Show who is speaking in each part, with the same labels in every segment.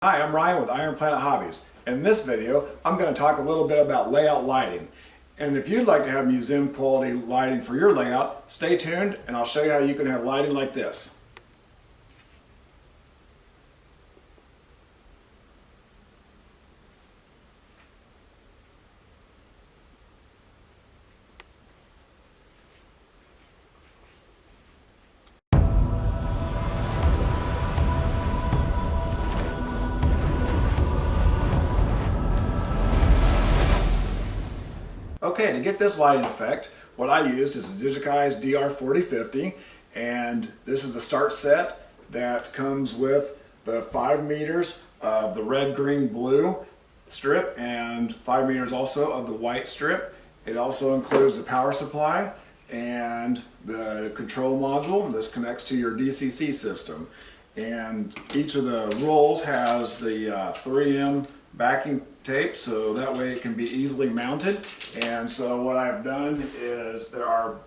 Speaker 1: Hi, I'm Ryan with Iron Planet Hobbies. In this video, I'm going to talk a little bit about layout lighting. And if you'd like to have museum quality lighting for your layout, stay tuned and I'll show you how you can have lighting like this. Okay, to get this lighting effect, what I used is a Digikeijs DR4050, and this is the start set that comes with the 5 meters of the red, green, blue strip and 5 meters also of the white strip. It also includes the power supply and the control module. This connects to your DCC system. And each of the rolls has the 3M backing tape, so that way it can be easily mounted. And so what I've done is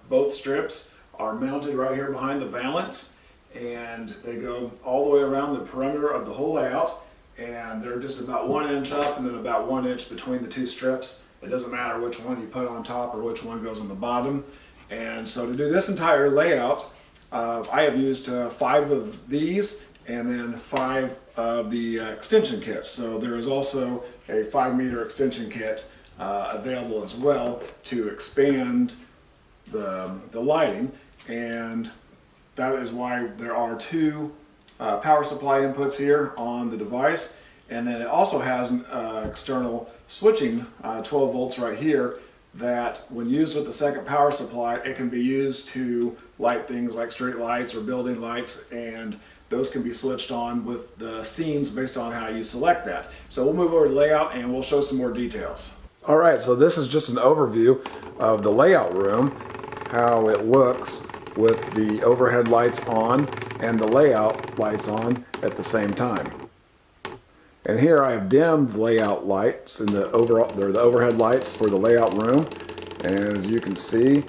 Speaker 1: both strips are mounted right here behind the valance, and they go all the way around the perimeter of the whole layout, and they're just about 1 inch up and then about 1 inch between the two strips. It doesn't matter which one you put on top or which one goes on the bottom. And so to do this entire layout, I have used 5 of these and then 5 of the extension kits. So there is also a 5 meter extension kit available as well to expand the lighting, and that is why there are 2 power supply inputs here on the device. And then it also has an external switching 12 volts right here that when used with the second power supply, it can be used to light things like street lights or building lights, and those can be switched on with the scenes based on how you select that. So we'll move over to layout and we'll show some more details. All right, so this is just an overview of the layout room, how it looks with the overhead lights on and the layout lights on at the same time. And here I have dimmed the layout lights and the overhead lights for the layout room. And as you can see,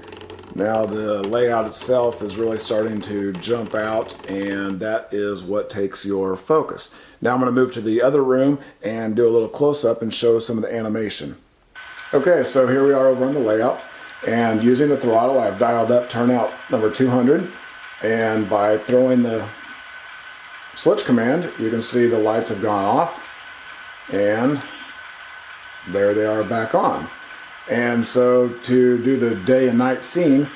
Speaker 1: now the layout itself is really starting to jump out, and that is what takes your focus. Now I'm going to move to the other room and do a little close-up and show some of the animation. Okay, so here we are over on the layout, and using the throttle I've dialed up turnout number 200, and by throwing the switch command you can see the lights have gone off and there they are back on. And so to do the day and night scene,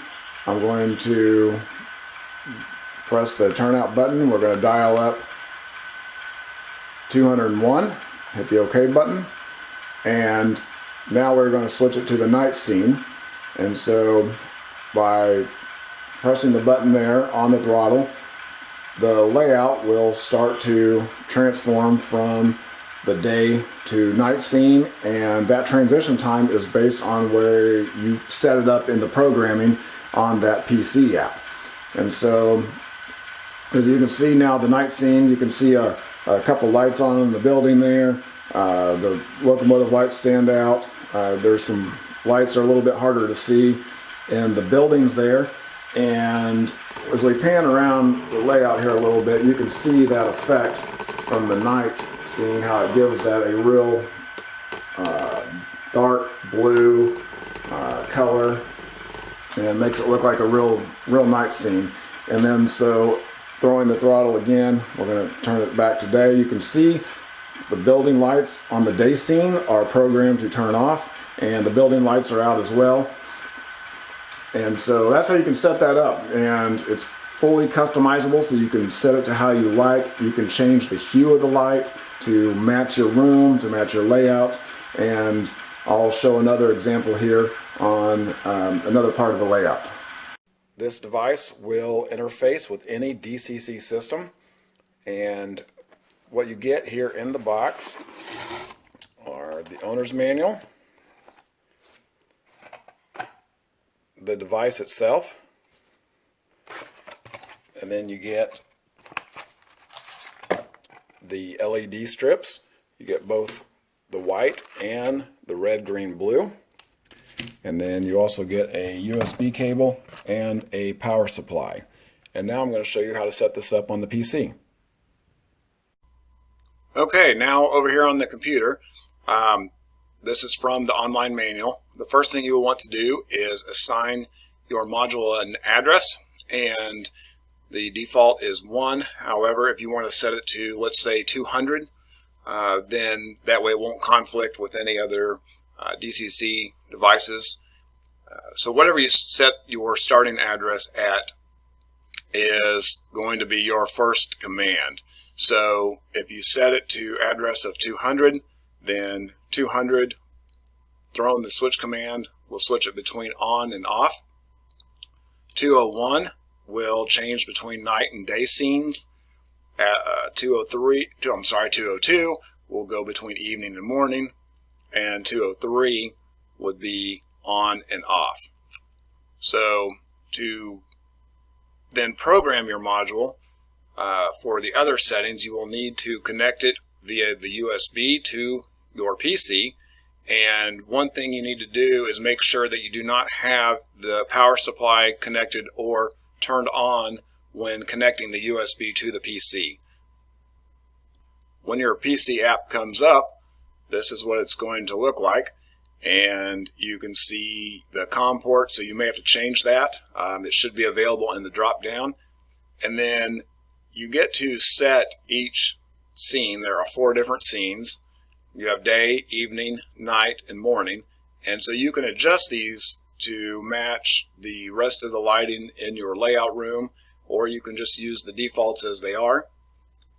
Speaker 1: I'm going to press the turnout button. We're going to dial up 201, hit the OK button, and now we're going to switch it to the night scene. And so by pressing the button there on the throttle, the layout will start to transform from the day to night scene, and that transition time is based on where you set it up in the programming on that PC app. And so as you can see now, the night scene, you can see a couple lights on in the building there. The locomotive lights stand out. There's some lights that are a little bit harder to see in the buildings there. And as we pan around the layout here a little bit, you can see that effect from the night scene, how it gives that a real dark blue color and makes it look like a real night scene. And then so throwing the throttle again, we're going to turn it back to day. You can see the building lights on the day scene are programmed to turn off, and the building lights are out as well. And so that's how you can set that up, and it's fully customizable, so you can set it to how you like. You can change the hue of the light to match your room, to match your layout, and I'll show another example here on another part of the layout. This device will interface with any DCC system, and what you get here in the box are the owner's manual, the device itself, and then you get the LED strips. You get both the white and the red, green, blue. And then you also get a USB cable and a power supply. And now I'm going to show you how to set this up on the PC. Okay, now over here on the computer, this is from the online manual. The first thing you will want to do is assign your module an address, and the default is 1. However, if you want to set it to, let's say, 200, then that way it won't conflict with any other DCC devices. So whatever you set your starting address at is going to be your first command. So if you set it to address of 200, then 200, throw in the switch command, will switch it between on and off. 201 will change between night and day scenes. 202 will go between evening and morning, and 203 would be on and off. So to then program your module for the other settings, you will need to connect it via the USB to your PC. And one thing you need to do is make sure that you do not have the power supply connected or turned on when connecting the USB to the PC. When your PC app comes up, this is what it's going to look like. And you can see the COM port, so you may have to change that. It should be available in the drop down. And then you get to set each scene. There are 4 different scenes. You have day, evening, night, and morning. And so you can adjust these to match the rest of the lighting in your layout room, or you can just use the defaults as they are.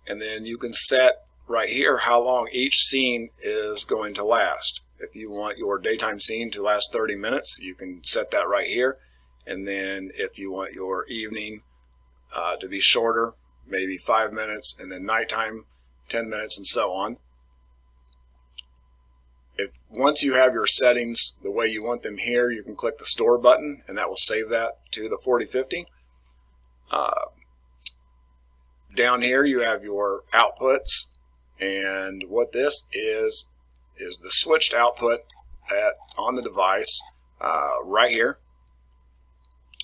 Speaker 1: And then you can set right here how long each scene is going to last. If you want your daytime scene to last 30 minutes, you can set that right here. And then if you want your evening to be shorter, maybe 5 minutes, and then nighttime 10 minutes, and so on. Once you have your settings the way you want them here, you can click the store button, and that will save that to the 4050. Down here you have your outputs, and what this is the switched output on the device right here.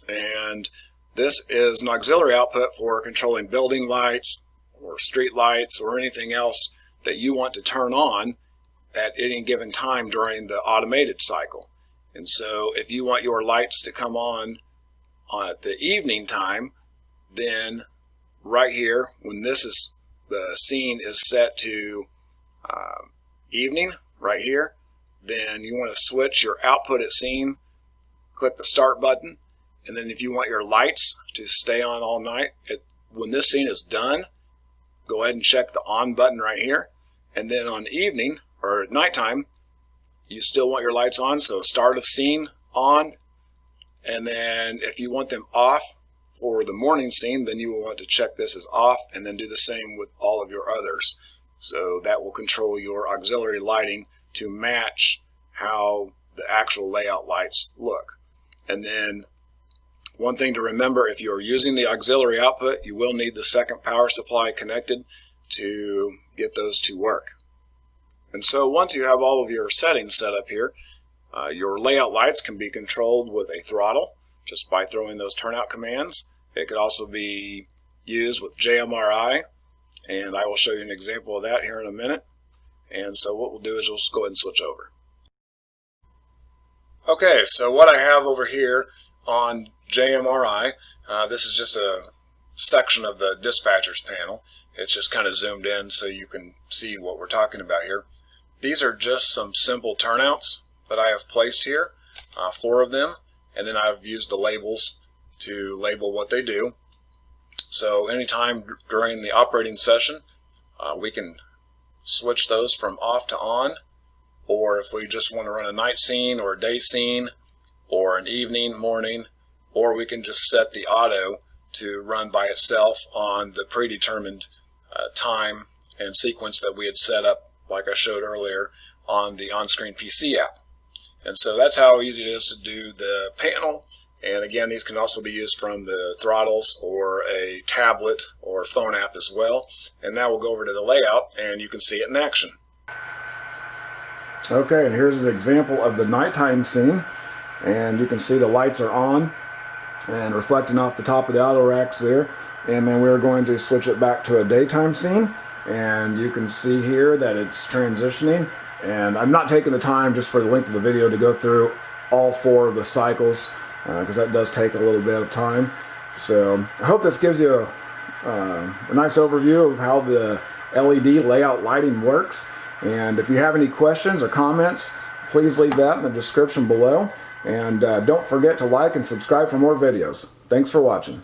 Speaker 1: And this is an auxiliary output for controlling building lights or street lights or anything else that you want to turn on at any given time during the automated cycle. And so if you want your lights to come on at the evening time, then right here, when the scene is set to evening right here, then you want to switch your output at scene, click the start button, and then if you want your lights to stay on all night, when this scene is done, go ahead and check the on button right here. And then on evening or at nighttime, you still want your lights on, so start of scene on. And then if you want them off for the morning scene, then you will want to check this as off, and then do the same with all of your others. So that will control your auxiliary lighting to match how the actual layout lights look. And then one thing to remember, if you're using the auxiliary output, you will need the second power supply connected to get those to work. And so once you have all of your settings set up here, your layout lights can be controlled with a throttle just by throwing those turnout commands. It could also be used with JMRI, and I will show you an example of that here in a minute. And so what we'll do is we'll just go ahead and switch over. Okay, so what I have over here on JMRI, this is just a section of the dispatcher's panel. It's just kind of zoomed in so you can see what we're talking about here. These are just some simple turnouts that I have placed here, 4 of them, and then I've used the labels to label what they do. So anytime during the operating session, we can switch those from off to on, or if we just want to run a night scene or a day scene or an evening, morning, or we can just set the auto to run by itself on the predetermined time and sequence that we had set up, like I showed earlier, on the on-screen PC app. And so that's how easy it is to do the panel. And again, these can also be used from the throttles or a tablet or phone app as well. And now we'll go over to the layout and you can see it in action. Okay, and here's an example of the nighttime scene. And you can see the lights are on and reflecting off the top of the auto racks there. And then we're going to switch it back to a daytime scene. and you can see here that it's transitioning. And I'm not taking the time just for the length of the video to go through all 4 of the cycles, because that does take a little bit of time. So I hope this gives you a nice overview of how the LED layout lighting works. And if you have any questions or comments, please leave that in the description below. And don't forget to like and subscribe for more videos. Thanks for watching.